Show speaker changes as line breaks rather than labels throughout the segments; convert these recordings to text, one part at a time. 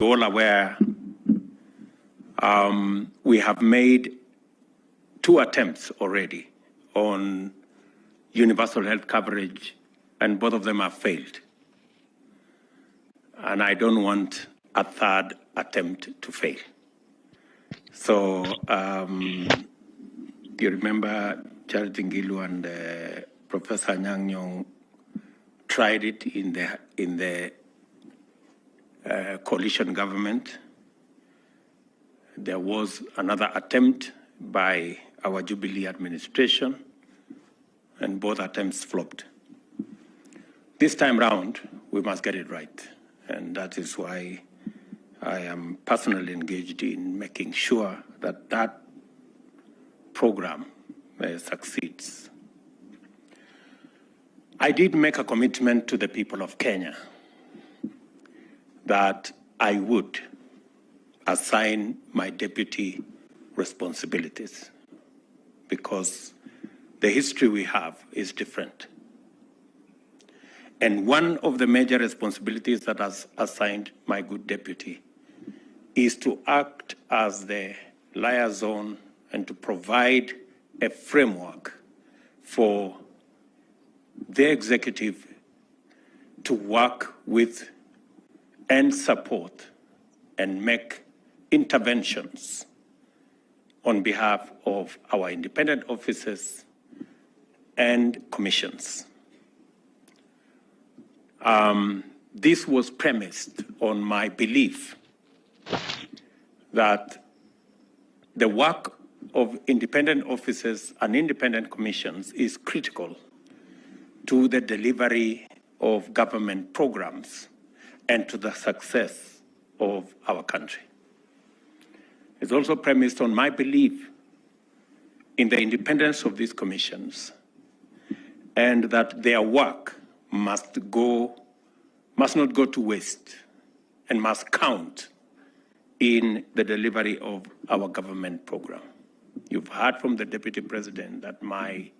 all aware, we have made 2 attempts already on universal health coverage, and both of them have failed. And I don't want a 3rd attempt to fail. So you remember Charity Ngilu and Professor Nyang' Nyong'o tried it in the coalition government. There was another attempt by our Jubilee administration, and both attempts flopped. This time round, we must get it right, and that is why I am personally engaged in making sure that that program succeeds. I did make a commitment to the people of Kenya that I would assign my deputy responsibilities, because the history we have is different. And one of the major responsibilities that has assigned my good deputy is to act as the liaison and to provide a framework for the executive to work with and support and make interventions on behalf of our independent officers and commissions. This was premised on my belief that the work of independent officers and independent commissions is critical to the delivery of government programs and to the success of our country. It's also premised on my belief in the independence of these commissions, and that their work must not go to waste and must count in the delivery of our government program. You've heard from the Deputy President that my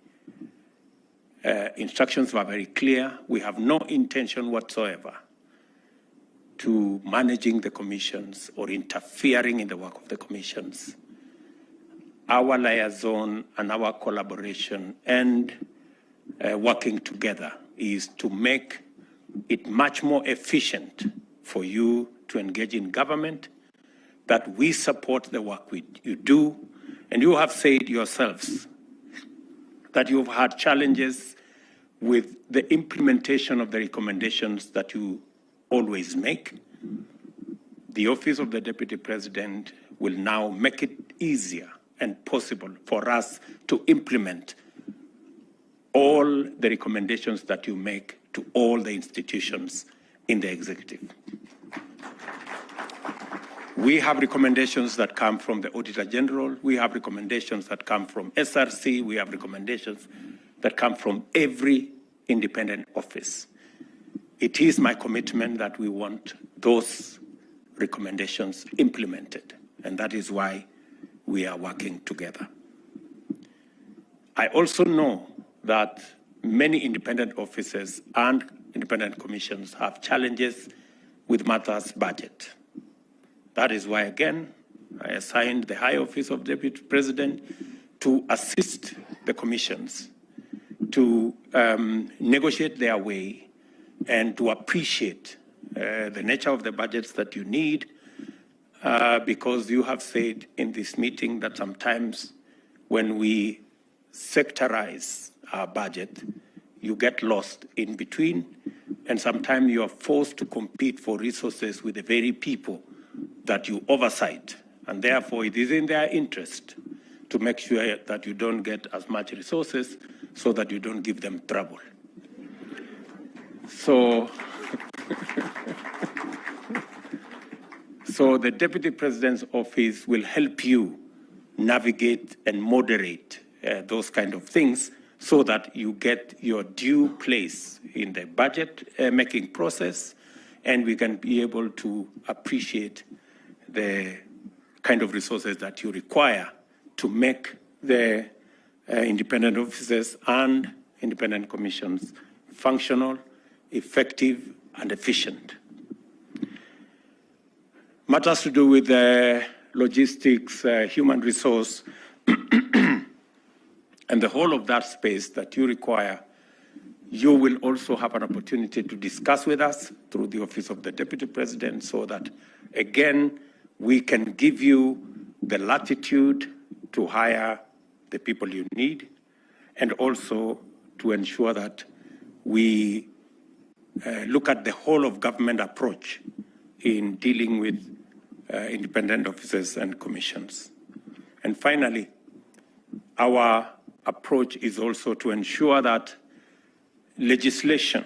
instructions were very clear. We have no intention whatsoever to managing the commissions or interfering in the work of the commissions. Our liaison and our collaboration and working together is to make it much more efficient for you to engage in government, that we support the work you do. And you have said yourselves that you've had challenges with the implementation of the recommendations that you always make. The Office of the Deputy President will now make it easier and possible for us to implement all the recommendations that you make to all the institutions in the executive. We have recommendations that come from the Auditor General. We have recommendations that come from SRC. We have recommendations that come from every independent office. It is my commitment that we want those recommendations implemented, and that is why we are working together. I also know that many independent offices and independent commissions have challenges with matters budget. That is why, again, I assigned the High Office of Deputy President to assist the commissions to negotiate their way and to appreciate the nature of the budgets that you need, because you have said in this meeting that sometimes when we sectorize our budget, you get lost in between, and sometimes you are forced to compete for resources with the very people that you oversight, and therefore it is in their interest to make sure that you don't get as much resources so that you don't give them trouble. So the Deputy President's Office will help you navigate and moderate those kind of things so that you get your due place in the budget making process, and we can be able to appreciate the kind of resources that you require to make the independent offices and independent commissions functional, effective, and efficient. matters to do with logistics, human resource, and the whole of that space that you require, you will also have an opportunity to discuss with us through the Office of the Deputy President so that, again, we can give you the latitude to hire the people you need and also to ensure that we look at the whole of government approach in dealing with independent officers and commissions. And finally, our approach is also to ensure that legislation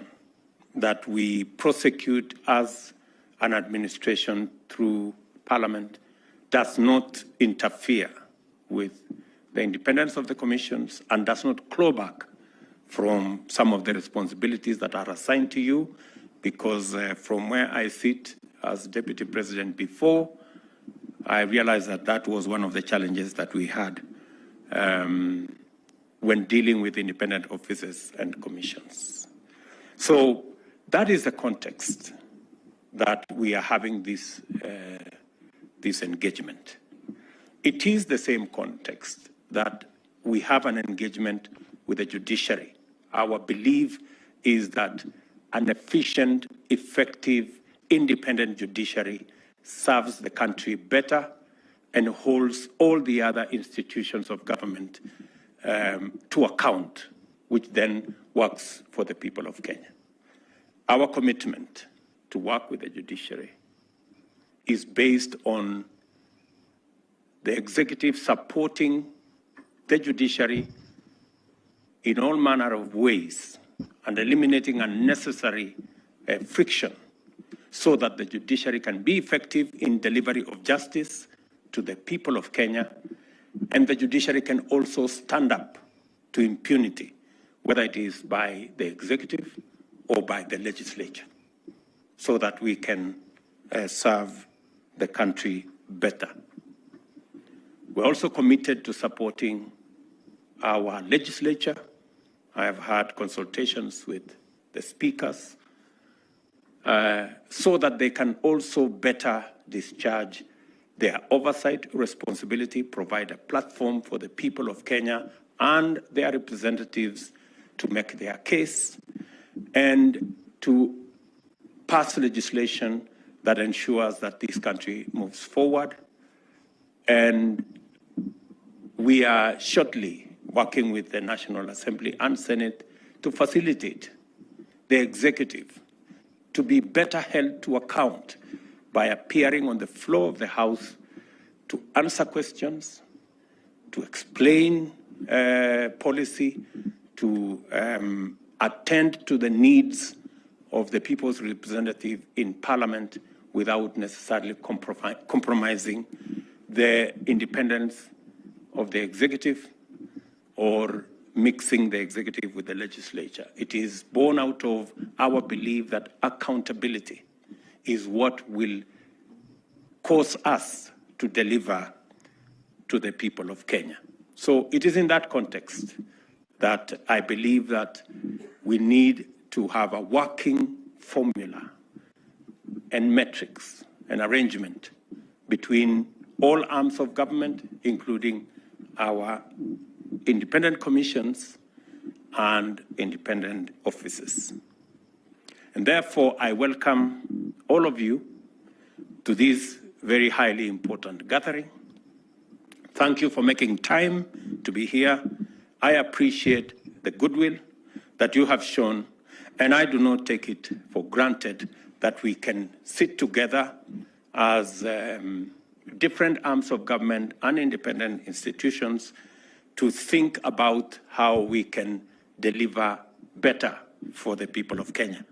that we prosecute as an administration through Parliament does not interfere with the independence of the commissions and does not claw back from some of the responsibilities that are assigned to you, because from where I sit as Deputy President before, I realized that that was one of the challenges that we had when dealing with independent officers and commissions. So that is the context that we are having this, this engagement. It is the same context that we have an engagement with the judiciary. Our belief is that an efficient, effective, independent judiciary serves the country better and holds all the other institutions of government to account, which then works for the people of Kenya. Our commitment to work with the judiciary is based on the executive supporting the judiciary in all manner of ways and eliminating unnecessary friction so that the judiciary can be effective in delivery of justice to the people of Kenya, and the judiciary can also stand up to impunity, whether it is by the executive or by the legislature, so that we can serve the country better. We're also committed to supporting our legislature. I have had consultations with the speakers so that they can also better discharge their oversight responsibility, provide a platform for the people of Kenya and their representatives to make their case and to pass legislation that ensures that this country moves forward. And we are shortly working with the National Assembly and Senate to facilitate the executive to be better held to account by appearing on the floor of the House to answer questions, to explain policy, to attend to the needs of the people's representative in Parliament without necessarily compromising the independence of the executive or mixing the executive with the legislature. It is born out of our belief that accountability is what will cause us to deliver to the people of Kenya. So it is in that context that I believe that we need to have a working formula and metrics and arrangement between all arms of government, including our independent commissions and independent offices. And therefore, I welcome all of you to this very highly important gathering. Thank you for making time to be here. I appreciate the goodwill that you have shown, and I do not take it for granted that we can sit together as different arms of government and independent institutions to think about how we can deliver better for the people of Kenya.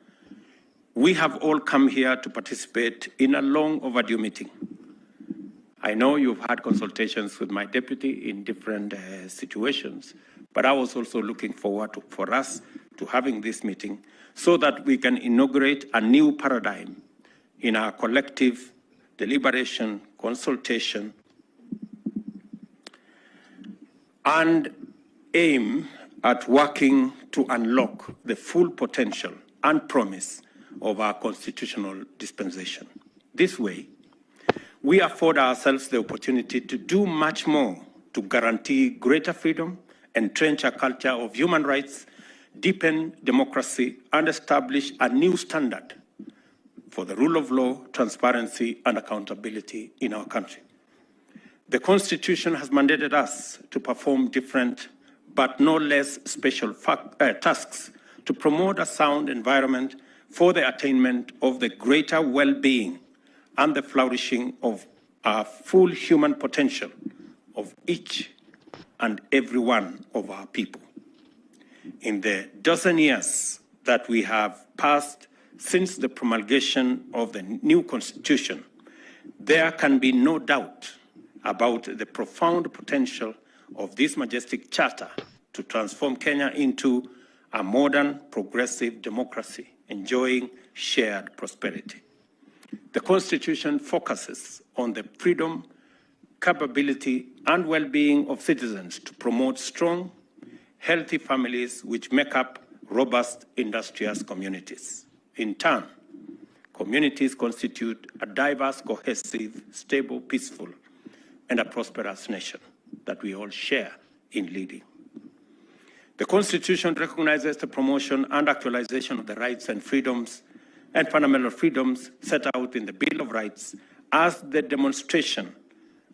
We have all come here to participate in a long overdue meeting. I know you've had consultations with my deputy in different situations, but I was also looking forward for us to having this meeting so that we can inaugurate a new paradigm in our collective deliberation, consultation, and aim at working to unlock the full potential and promise of our constitutional dispensation. This way, we afford ourselves the opportunity to do much more to guarantee greater freedom, entrench a culture of human rights, deepen democracy, and establish a new standard for the rule of law, transparency, and accountability in our country. The Constitution has mandated us to perform different but no less special tasks to promote a sound environment for the attainment of the greater well-being and the flourishing of our full human potential of each and every one of our people. In the dozen years that we have passed since the promulgation of the new Constitution, there can be no doubt about the profound potential of this majestic charter to transform Kenya into a modern, progressive democracy enjoying shared prosperity. The Constitution focuses on the freedom, capability, and well-being of citizens to promote strong, healthy families which make up robust, industrious communities. In turn, communities constitute a diverse, cohesive, stable, peaceful, and a prosperous nation that we all share in leading. The Constitution recognizes the promotion and actualization of the rights and freedoms and fundamental freedoms set out in the Bill of Rights as the demonstration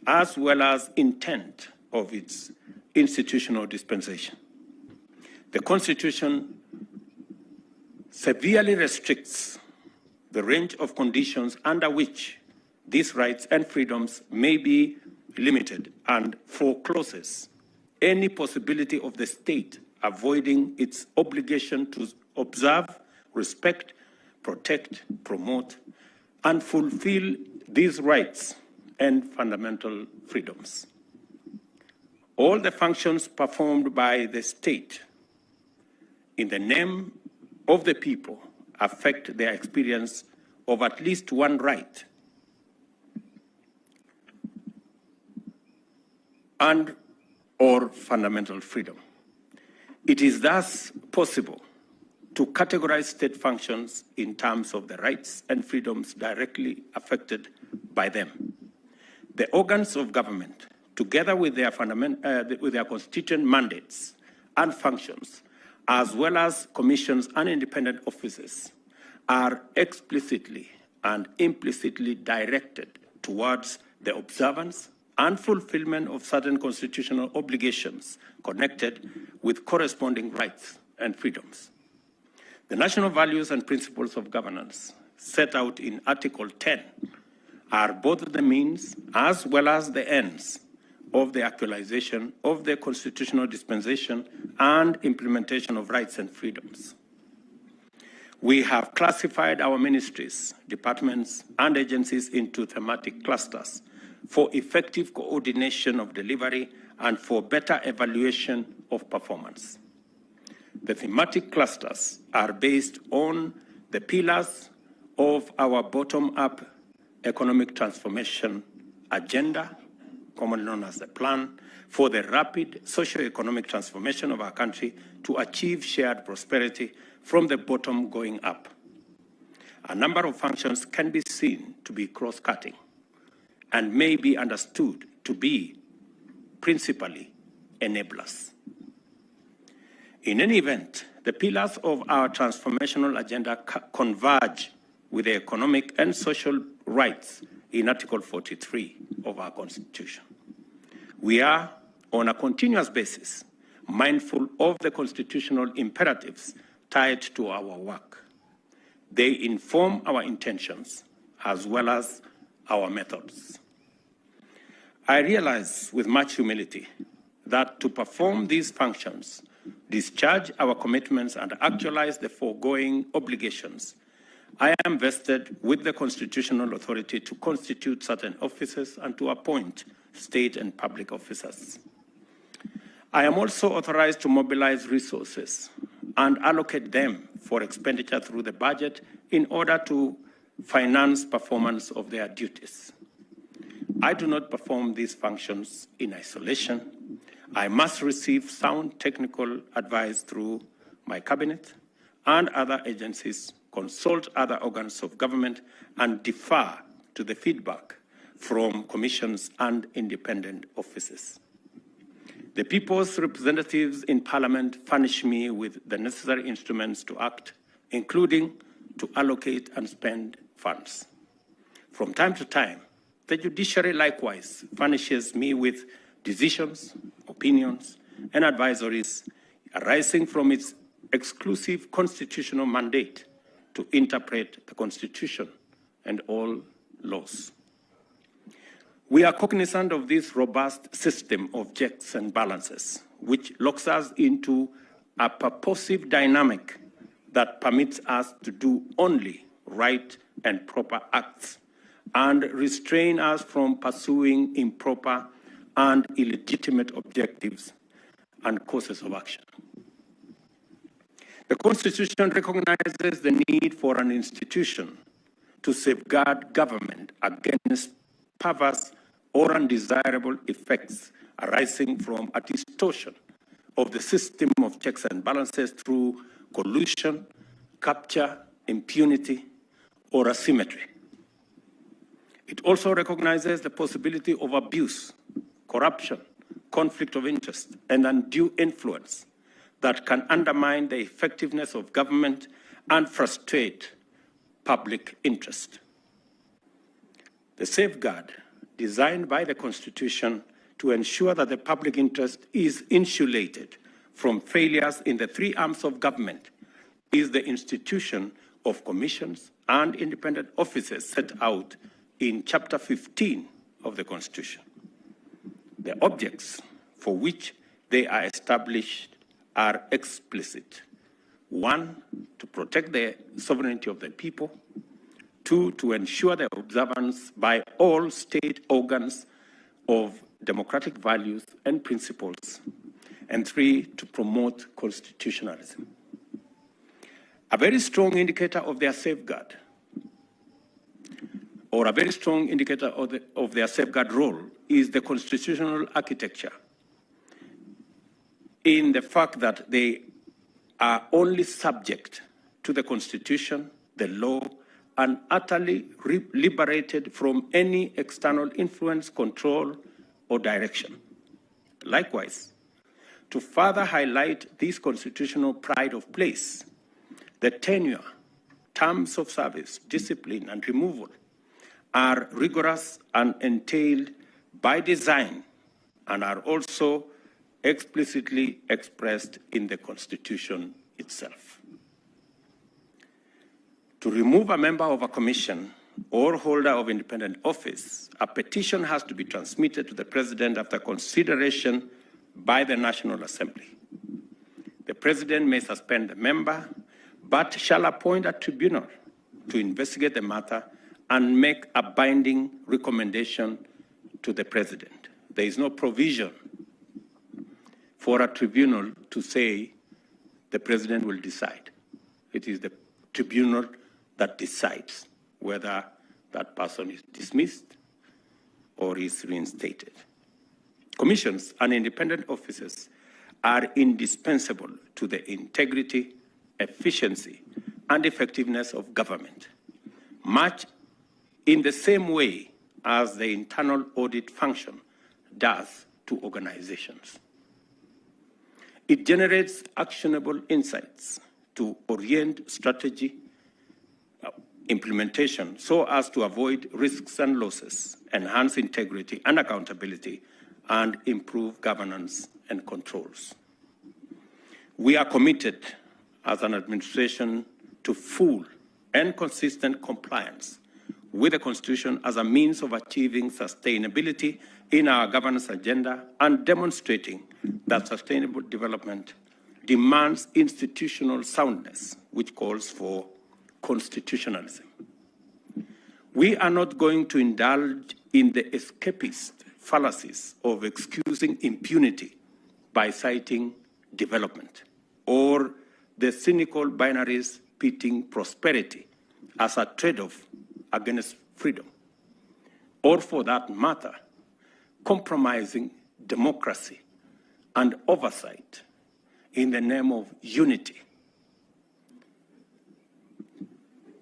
as well as intent of its institutional dispensation. The Constitution severely restricts the range of conditions under which these rights and freedoms may be limited and forecloses any possibility of the state avoiding its obligation to observe, respect, protect, promote, and fulfill these rights and fundamental freedoms. All the functions performed by the state in the name of the people affect their experience of at least one right and or fundamental freedom. It is thus possible to categorize state functions in terms of the rights and freedoms directly affected by them. The organs of government, together with their constituent mandates and functions, as well as commissions and independent offices, are explicitly and implicitly directed towards the observance and fulfillment of certain constitutional obligations connected with corresponding rights and freedoms. The national values and principles of governance set out in Article 10 are both the means as well as the ends of the actualization of the constitutional dispensation and implementation of rights and freedoms. We have classified our ministries, departments, and agencies into thematic clusters for effective coordination of delivery and for better evaluation of performance. The thematic clusters are based on the pillars of our bottom-up economic transformation agenda, commonly known as the plan, for the rapid socio-economic transformation of our country to achieve shared prosperity from the bottom going up. A number of functions can be seen to be cross-cutting and may be understood to be principally enablers. In any event, the pillars of our transformational agenda converge with the economic and social rights in Article 43 of our Constitution. We are, on a continuous basis, mindful of the constitutional imperatives tied to our work. They inform our intentions as well as our methods. I realize with much humility that to perform these functions, discharge our commitments, and actualize the foregoing obligations, I am vested with the constitutional authority to constitute certain offices and to appoint state and public officers. I am also authorized to mobilize resources and allocate them for expenditure through the budget in order to finance performance of their duties. I do not perform these functions in isolation. I must receive sound technical advice through my cabinet and other agencies, consult other organs of government, and defer to the feedback from commissions and independent offices. The people's representatives in Parliament furnish me with the necessary instruments to act, including to allocate and spend funds. From time to time, the judiciary likewise furnishes me with decisions, opinions, and advisories arising from its exclusive constitutional mandate to interpret the Constitution and all laws. We are cognizant of this robust system of checks and balances, which locks us into a purposive dynamic that permits us to do only right and proper acts and restrain us from pursuing improper and illegitimate objectives and courses of action. The Constitution recognizes the need for an institution to safeguard government against perverse or undesirable effects arising from a distortion of the system of checks and balances through collusion, capture, impunity, or asymmetry. It also recognizes the possibility of abuse, corruption, conflict of interest, and undue influence that can undermine the effectiveness of government and frustrate public interest. The safeguard designed by the Constitution to ensure that the public interest is insulated from failures in the three arms of government is the institution of commissions and independent offices set out in Chapter 15 of the Constitution. The objects for which they are established are explicit. 1, to protect the sovereignty of the people. 2, to ensure the observance by all state organs of democratic values and principles. And 3, to promote constitutionalism. A very strong indicator of their safeguard, or a very strong indicator of their safeguard role, is the constitutional architecture, in the fact that they are only subject to the Constitution, the law, and utterly liberated from any external influence, control, or direction. Likewise, to further highlight this constitutional pride of place, the tenure, terms of service, discipline, and removal are rigorous and entailed by design and are also explicitly expressed in the Constitution itself. To remove a member of a commission or holder of independent office, a petition has to be transmitted to the President after consideration by the National Assembly. The President may suspend the member, but shall appoint a tribunal to investigate the matter and make a binding recommendation to the President. There is no provision for a tribunal to say the President will decide. It is the tribunal that decides whether that person is dismissed or is reinstated. Commissions and independent offices are indispensable to the integrity, efficiency, and effectiveness of government, much in the same way as the internal audit function does to organizations. It generates actionable insights to orient strategy implementation so as to avoid risks and losses, enhance integrity and accountability, and improve governance and controls. We are committed as an administration to full and consistent compliance with the Constitution as a means of achieving sustainability in our governance agenda and demonstrating that sustainable development demands institutional soundness, which calls for constitutionalism. We are not going to indulge in the escapist fallacies of excusing impunity by citing development, or the cynical binaries pitting prosperity as a trade-off against freedom, or for that matter, compromising democracy and oversight in the name of unity.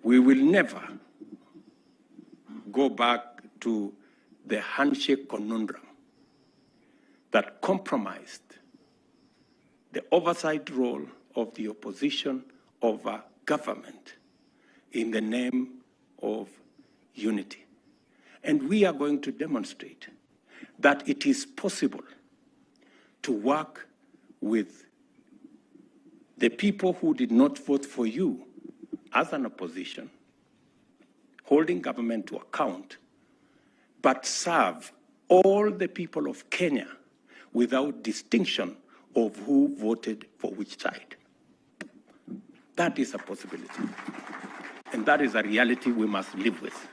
We will never go back to the handshake conundrum that compromised the oversight role of the opposition over government in the name of unity. And we are going to demonstrate that it is possible to work with the people who did not vote for you as an opposition, holding government to account, but serve all the people of Kenya without distinction of who voted for which side. That is a possibility. And that is a reality we must live with.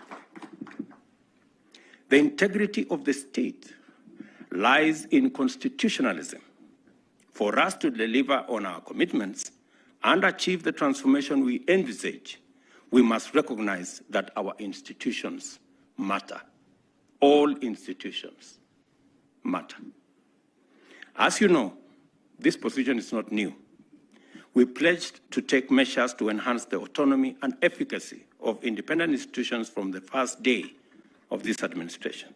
The integrity of the state lies in constitutionalism. For us to deliver on our commitments and achieve the transformation we envisage, we must recognize that our institutions matter. All institutions matter. As you know, this position is not new. We pledged to take measures to enhance the autonomy and efficacy of independent institutions from the first day of this administration.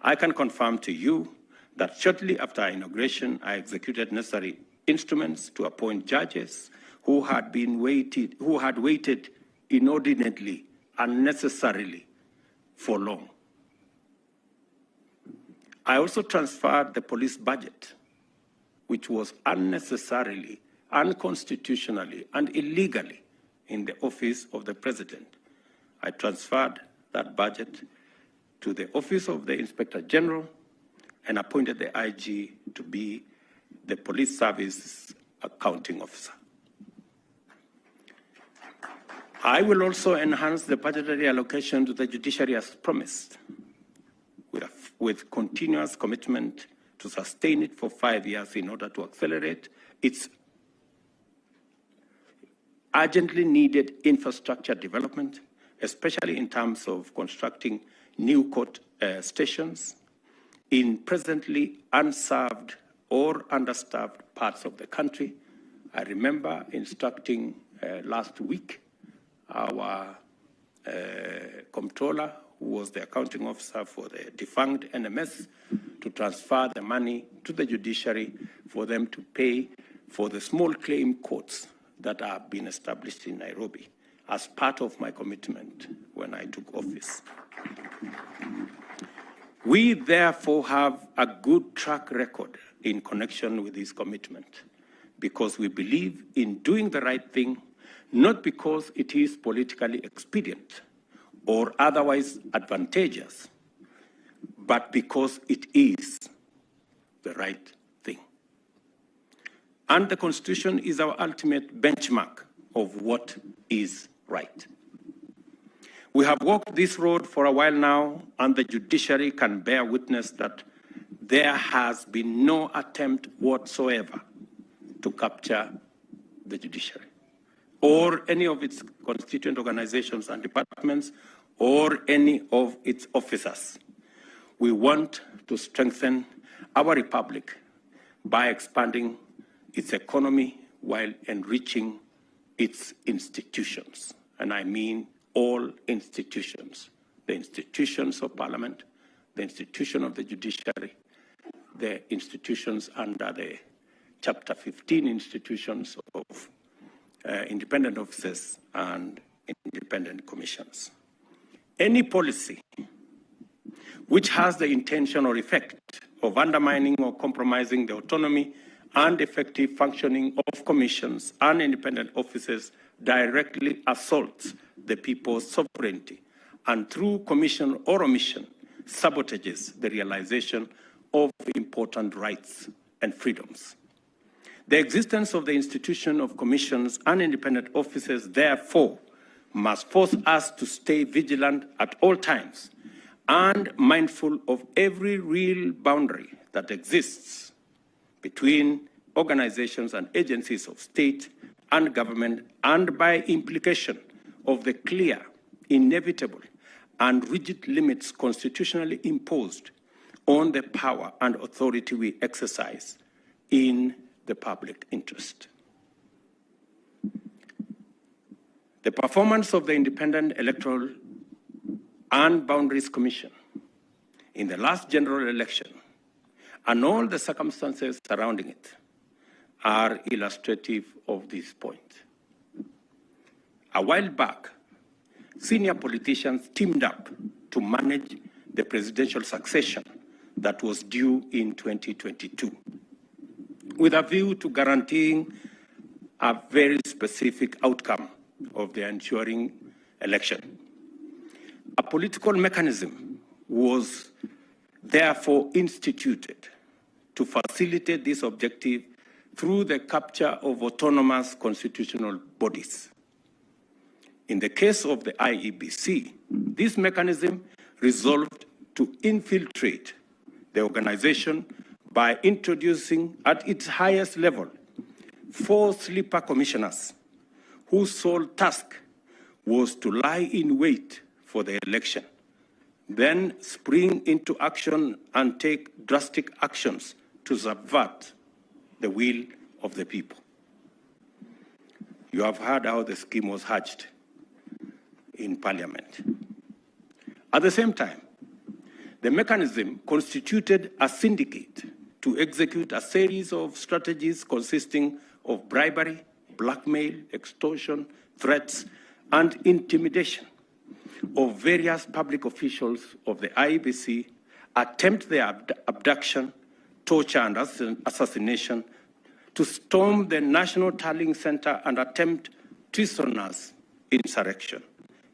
I can confirm to you that shortly after our inauguration, I executed necessary instruments to appoint judges who had waited inordinately, unnecessarily, for long. I also transferred the police budget, which was unnecessarily, unconstitutionally, and illegally in the office of the president. I transferred that budget to the office of the Inspector General and appointed the IG to be the police service accounting officer. I will also enhance the budgetary allocation to the judiciary as promised, with continuous commitment to sustain it for 5 years in order to accelerate its urgently needed infrastructure development, especially in terms of constructing new court stations in presently unserved or underserved parts of the country. I remember instructing last week our comptroller, who was the accounting officer for the defunct NMS, to transfer the money to the judiciary for them to pay for the small claim courts that have been established in Nairobi as part of my commitment when I took office. We therefore have a good track record in connection with this commitment because we believe in doing the right thing, not because it is politically expedient or otherwise advantageous, but because it is the right thing. And the Constitution is our ultimate benchmark of what is right. We have walked this road for a while now, and the judiciary can bear witness that there has been no attempt whatsoever to capture the judiciary or any of its constituent organizations and departments or any of its officers. We want to strengthen our republic by expanding its economy while enriching its institutions. And I mean all institutions, the institutions of parliament, the institution of the judiciary, the institutions under the Chapter 15 institutions of independent offices and independent commissions. Any policy which has the intention or effect of undermining or compromising the autonomy and effective functioning of commissions and independent offices directly assaults the people's sovereignty and through commission or omission sabotages the realization of important rights and freedoms. The existence of the institution of commissions and independent offices, therefore, must force us to stay vigilant at all times and mindful of every real boundary that exists between organizations and agencies of state and government, and by implication of the clear, inevitable, and rigid limits constitutionally imposed on the power and authority we exercise in the public interest. The performance of the Independent Electoral and Boundaries Commission in the last general election, and all the circumstances surrounding it are illustrative of this point. A while back, senior politicians teamed up to manage the presidential succession that was due in 2022, with a view to guaranteeing a very specific outcome of the ensuing election. A political mechanism was therefore instituted to facilitate this objective through the capture of autonomous constitutional bodies. In the case of the IEBC, this mechanism resolved to infiltrate the organization by introducing at its highest level 4 sleeper commissioners whose sole task was to lie in wait for the election, then spring into action and take drastic actions to subvert the will of the people. You have heard how the scheme was hatched in Parliament. At the same time, the mechanism constituted a syndicate to execute a series of strategies consisting of bribery, blackmail, extortion, threats, and intimidation of various public officials of the IEBC, attempt their abduction, torture, and assassination, to storm the National Tallying Center and attempt treasonous insurrection,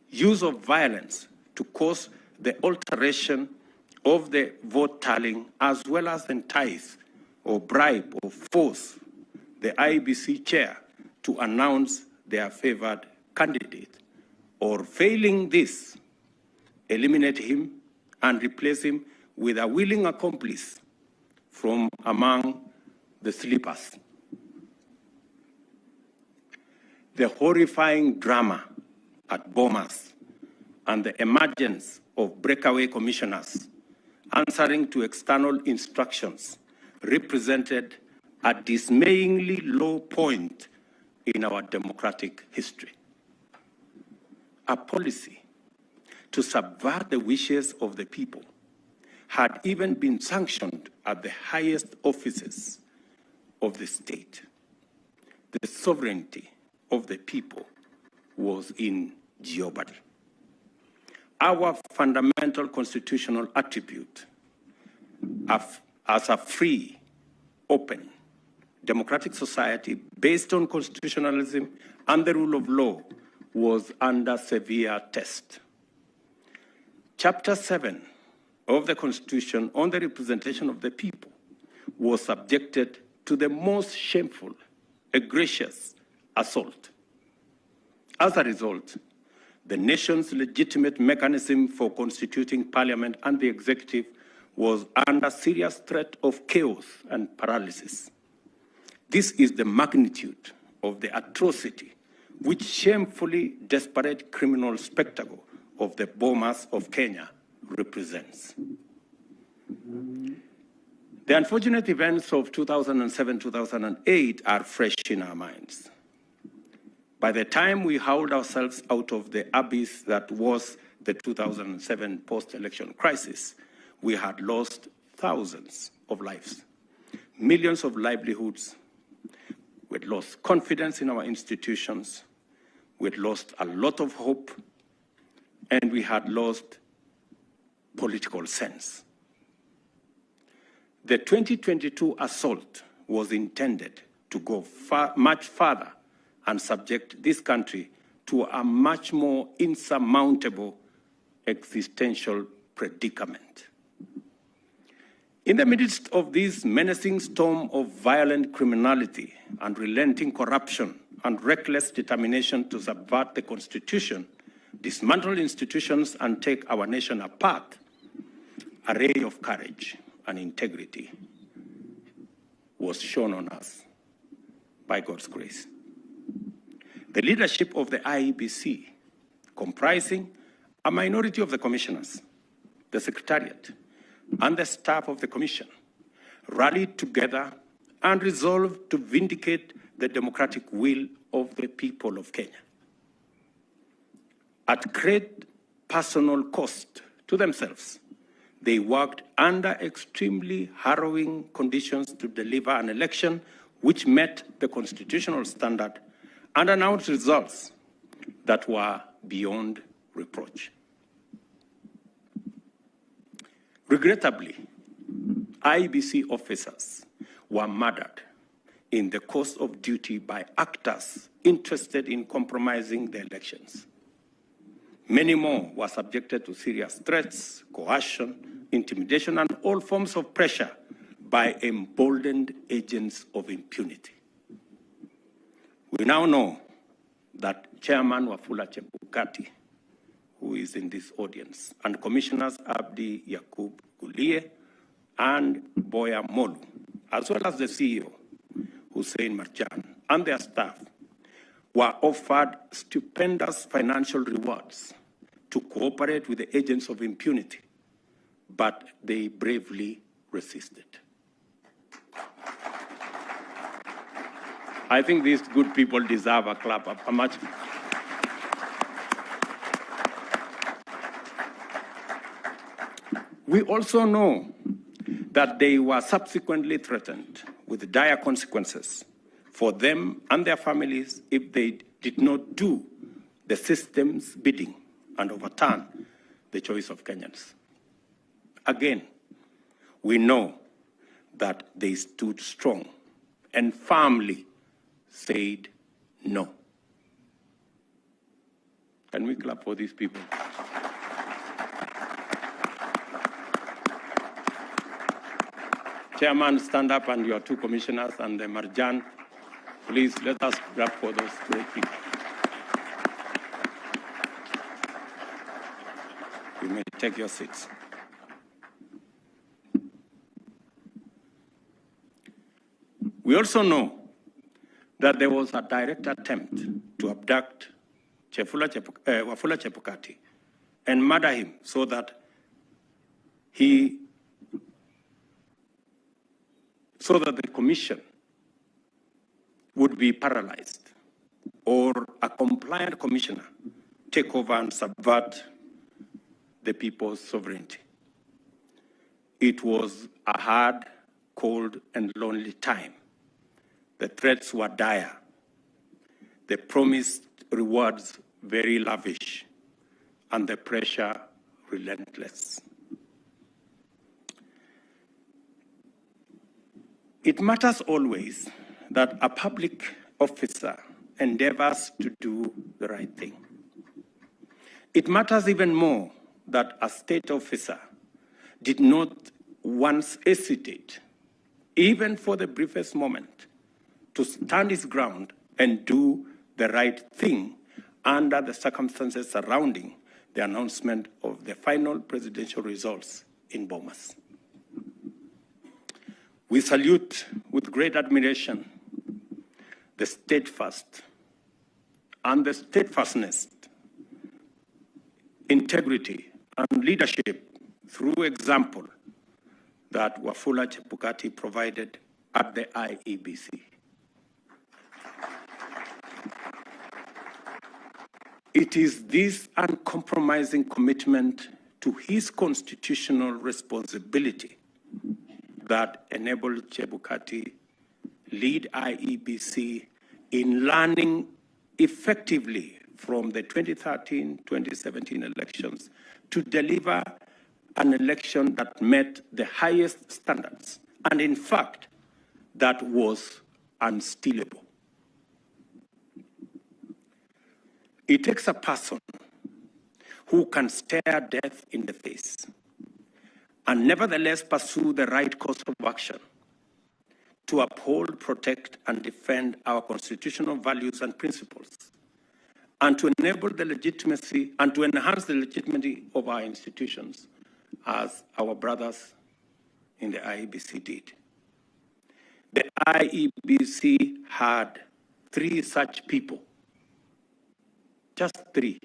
use of violence to cause the alteration of the vote tallying, as well as entice or bribe or force the IEBC chair to announce their favored candidate, or failing this, eliminate him and replace him with a willing accomplice from among the sleepers. The horrifying drama at Bomas and the emergence of breakaway commissioners answering to external instructions represented a dismayingly low point in our democratic history. A policy to subvert the wishes of the people had even been sanctioned at the highest offices of the state. The sovereignty of the people was in jeopardy. Our fundamental constitutional attribute as a free, open, democratic society based on constitutionalism and the rule of law was under severe test. Chapter 7 of the Constitution on the representation of the people was subjected to the most shameful, egregious assault. As a result, the nation's legitimate mechanism for constituting parliament and the executive was under serious threat of chaos and paralysis. This is the magnitude of the atrocity which shamefully desperate criminal spectacle of the Bomas of Kenya represents. The unfortunate events of 2007-2008 are fresh in our minds. By the time we hauled ourselves out of the abyss that was the 2007 post-election crisis, we had lost thousands of lives, millions of livelihoods. We had lost confidence in our institutions. We had lost a lot of hope, and we had lost political sense. The 2022 assault was intended to go much further and subject this country to a much more insurmountable existential predicament. In the midst of this menacing storm of violent criminality, unrelenting corruption, and reckless determination to subvert the Constitution, dismantle institutions, and take our nation apart, a ray of courage and integrity was shown on us by God's grace. The leadership of the IEBC, comprising a minority of the commissioners, the secretariat, and the staff of the commission, rallied together and resolved to vindicate the democratic will of the people of Kenya. At great personal cost to themselves, They worked under extremely harrowing conditions to deliver an election which met the constitutional standard and announced results that were beyond reproach. Regrettably, IEBC officers were murdered in the course of duty by actors interested in compromising the elections. Many more were subjected to serious threats, coercion, intimidation, and all forms of pressure by emboldened agents of impunity. We now know that Chairman Wafula Chebukati, who is in this audience, and Commissioners Abdi Yakub Gulie and Boya Molu, as well as the CEO, Hussein Marjan, and their staff, were offered stupendous financial rewards to cooperate with the agents of impunity, but they bravely resisted. I think these good people deserve a clap, a much. We also know that they were subsequently threatened with dire consequences for them and their families if they did not do the system's bidding and overturn the choice of Kenyans. Again, we know that they stood strong and firmly said no. Can we clap for these people? Chairman, stand up, and your two commissioners and the Marjan, please let us clap for those great people. You may take your seats. We also know that there was a direct attempt to abduct Wafula Chebukati and murder him so that the commission would be paralyzed, or a compliant commissioner take over and subvert the people's sovereignty. It was a hard, cold, and lonely time. The threats were dire. The promised rewards very lavish, and the pressure relentless. It matters always that a public officer endeavors to do the right thing. It matters even more that a state officer did not once hesitate, even for the briefest moment, to stand his ground and do the right thing under the circumstances surrounding the announcement of the final presidential results in Bomas. We salute with great admiration the steadfast and the steadfastness, integrity, and leadership through example that Wafula Chebukati provided at the IEBC. It is this uncompromising commitment to his constitutional responsibility that enabled Chebukati lead IEBC in learning effectively from the 2013-2017 elections to deliver an election that met the highest standards, and in fact, that was unstealable. It takes a person who can stare death in the face and nevertheless pursue the right course of action to uphold, protect, and defend our constitutional values and principles, and to enable the legitimacy and to enhance the legitimacy of our institutions, as our brothers in the IEBC did. The IEBC had 3 such people, just 3.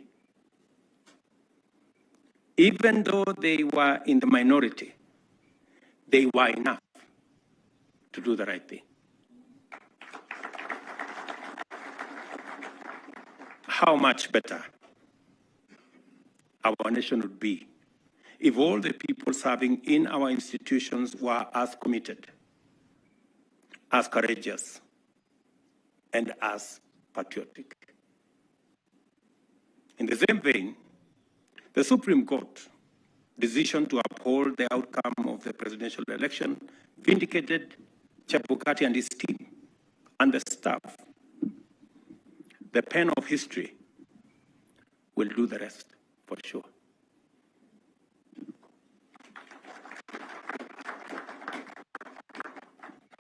Even though they were in the minority, they were enough to do the right thing. How much better our nation would be if all the people serving in our institutions were as committed, as courageous, and as patriotic. In the same vein, the Supreme Court decision to uphold the outcome of the presidential election vindicated Chebukati and his team and the staff. The pen of history will do the rest, for sure.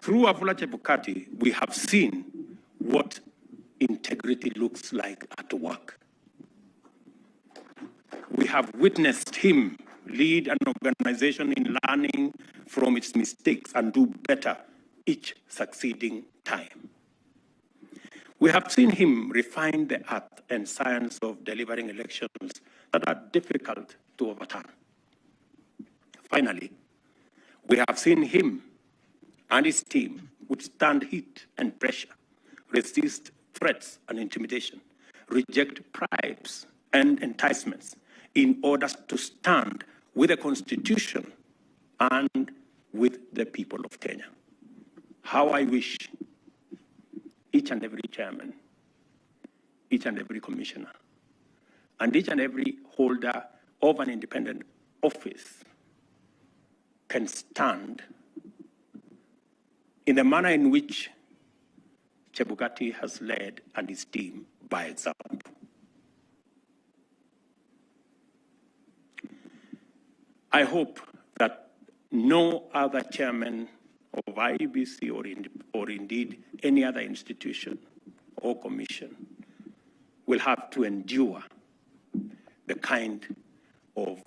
Through Wafula Chebukati, we have seen what integrity looks like at work. We have witnessed him lead an organization in learning from its mistakes and do better each succeeding time. We have seen him refine the art and science of delivering elections that are difficult to overturn. Finally, we have seen him and his team withstand heat and pressure, resist threats and intimidation, reject bribes and enticements in order to stand with the Constitution and with the people of Kenya. How I wish each and every chairman, each and every commissioner, and each and every holder of an independent office can stand in the manner in which Chebukati has led and his team by example. I hope that no other chairman of IEBC or indeed any other institution or commission will have to endure the kind of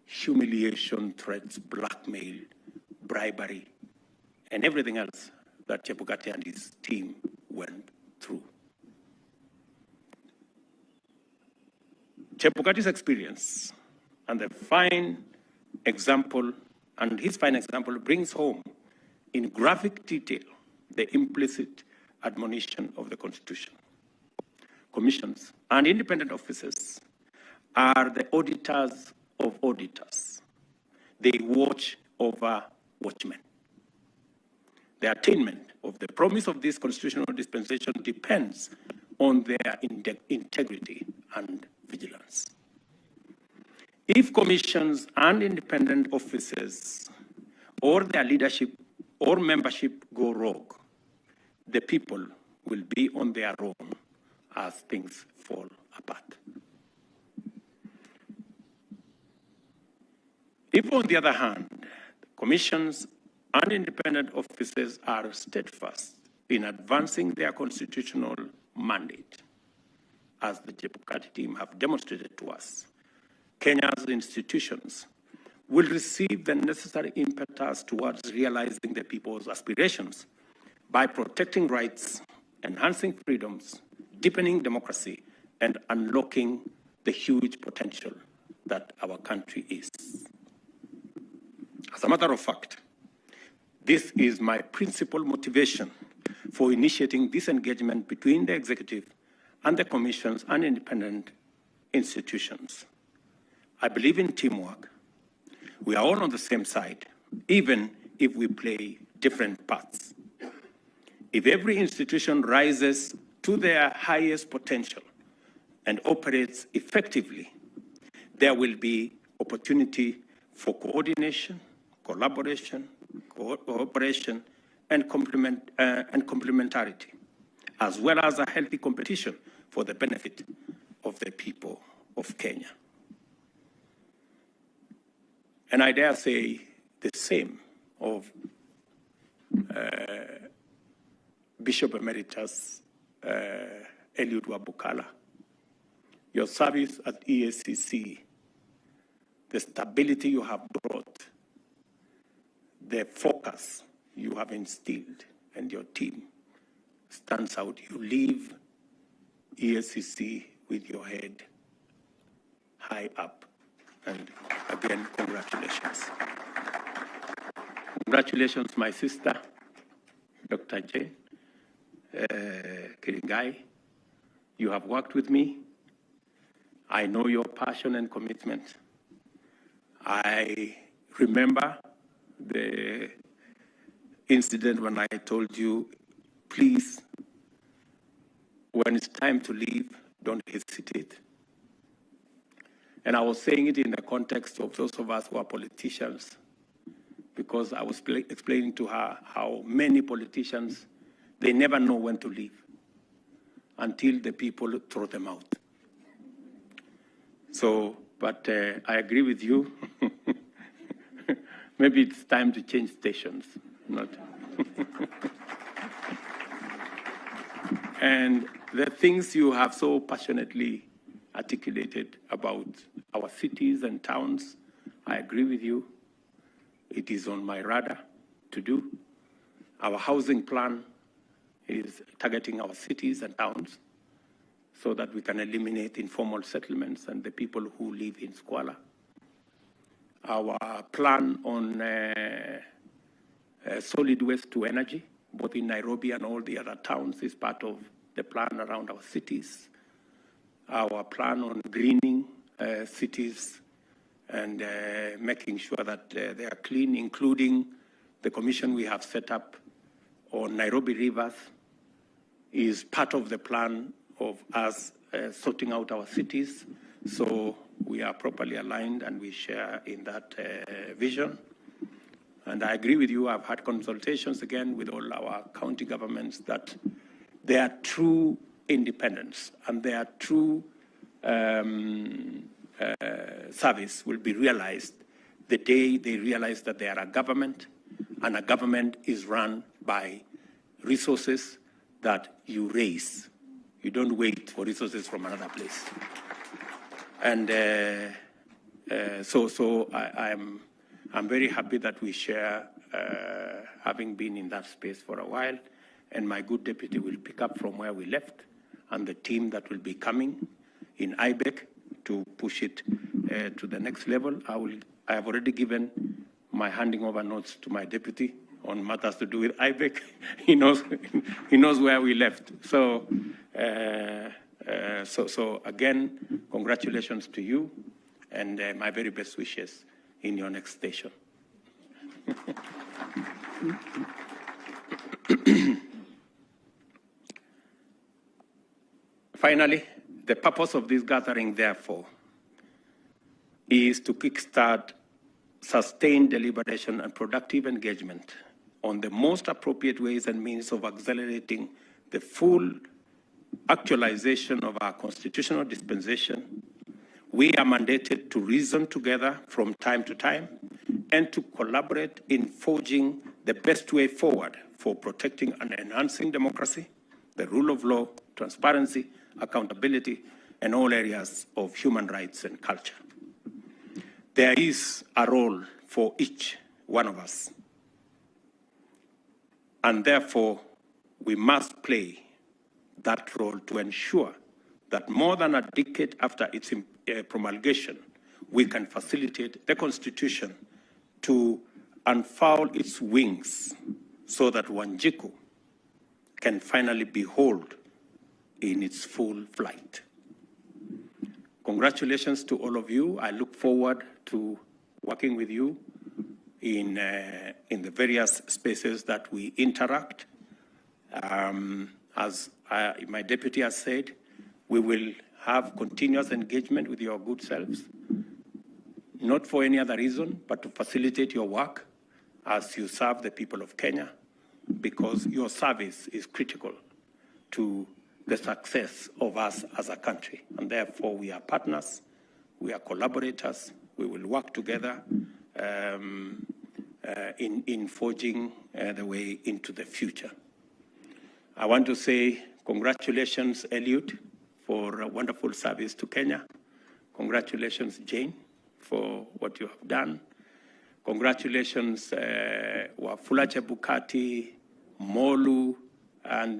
humiliation, threats, blackmail, bribery, and everything else that Chebukati and his team went through. Chebukati's experience and the fine example, and his fine example brings home in graphic detail the implicit admonition of the Constitution. Commissions and independent officers are the auditors of auditors. They watch over watchmen. The attainment of the promise of this constitutional dispensation depends on their integrity and vigilance. If commissions and independent officers or their leadership or membership go rogue, the people will be on their own as things fall apart. If, on the other hand, commissions and independent officers are steadfast in advancing their constitutional mandate, as the Chebukati team have demonstrated to us, Kenya's institutions will receive the necessary impetus towards realizing the people's aspirations by protecting rights, enhancing freedoms, deepening democracy, and unlocking the huge potential that our country is. As a matter of fact, this is my principal motivation for initiating this engagement between the executive and the commissions and independent institutions. I believe in teamwork. We are all on the same side, even if we play different parts. If every institution rises to their highest potential and operates effectively, there will be opportunity for coordination, collaboration, cooperation, and complementarity, as well as a healthy competition for the benefit of the people of Kenya. And I dare say the same of Bishop Emeritus Eliud Wabukala. Your service at EACC, the stability you have brought, the focus you have instilled, and your team stands out. You leave EACC with your head high up. And again, congratulations. Congratulations, my sister, Dr. J. Kiringai. You have worked with me. I know your passion and commitment. I remember the incident when I told you, please, when it's time to leave, don't hesitate. And I was saying it in the context of those of us who are politicians, because I was explaining to her how many politicians, they never know when to leave until the people throw them out. So, but I agree with you. Maybe it's time to change stations, not. And the things you have so passionately articulated about our cities and towns, I agree with you. It is on my radar to do. Our housing plan is targeting our cities and towns so that we can eliminate informal settlements and the people who live in squalor. Our plan on solid waste to energy, both in Nairobi and all the other towns, is part of the plan around our cities. Our plan on greening cities and making sure that they are clean, including the commission we have set up on Nairobi rivers, is part of the plan of us sorting out our cities. So we are properly aligned and we share in that vision. And I agree with you, I've had consultations again with all our county governments that their true independence and their true service will be realized the day they realize that they are a government, and a government is run by resources that you raise. You don't wait for resources from another place. And so I'm very happy that we share, having been in that space for a while, and my good deputy will pick up from where we left, and the team that will be coming in IBEC to push it to the next level. I have already given my handing over notes to my deputy on matters to do with IBEC. He knows where we left. So again, congratulations to you, and my very best wishes in your next station. Finally, the purpose of this gathering, therefore, is to kickstart sustained deliberation and productive engagement on the most appropriate ways and means of accelerating the full actualization of our constitutional dispensation. We are mandated to reason together from time to time and to collaborate in forging the best way forward for protecting and enhancing democracy, the rule of law, transparency, accountability, and all areas of human rights and culture. There is a role for each one of us, and therefore we must play that role to ensure that more than a decade after its promulgation, we can facilitate the Constitution to unfold its wings so that Wanjiku can finally behold in its full flight. Congratulations to all of you. I look forward to working with you in the various spaces that we interact. As my deputy has said, we will have continuous engagement with your good selves, not for any other reason, but to facilitate your work as you serve the people of Kenya, because your service is critical to the success of us as a country. And therefore, we are partners, we are collaborators, we will work together in forging the way into the future. I want to say congratulations, Eliud, for a wonderful service to Kenya. Congratulations, Jane, for what you have done. Congratulations, Wafula Chebukati, Molu, and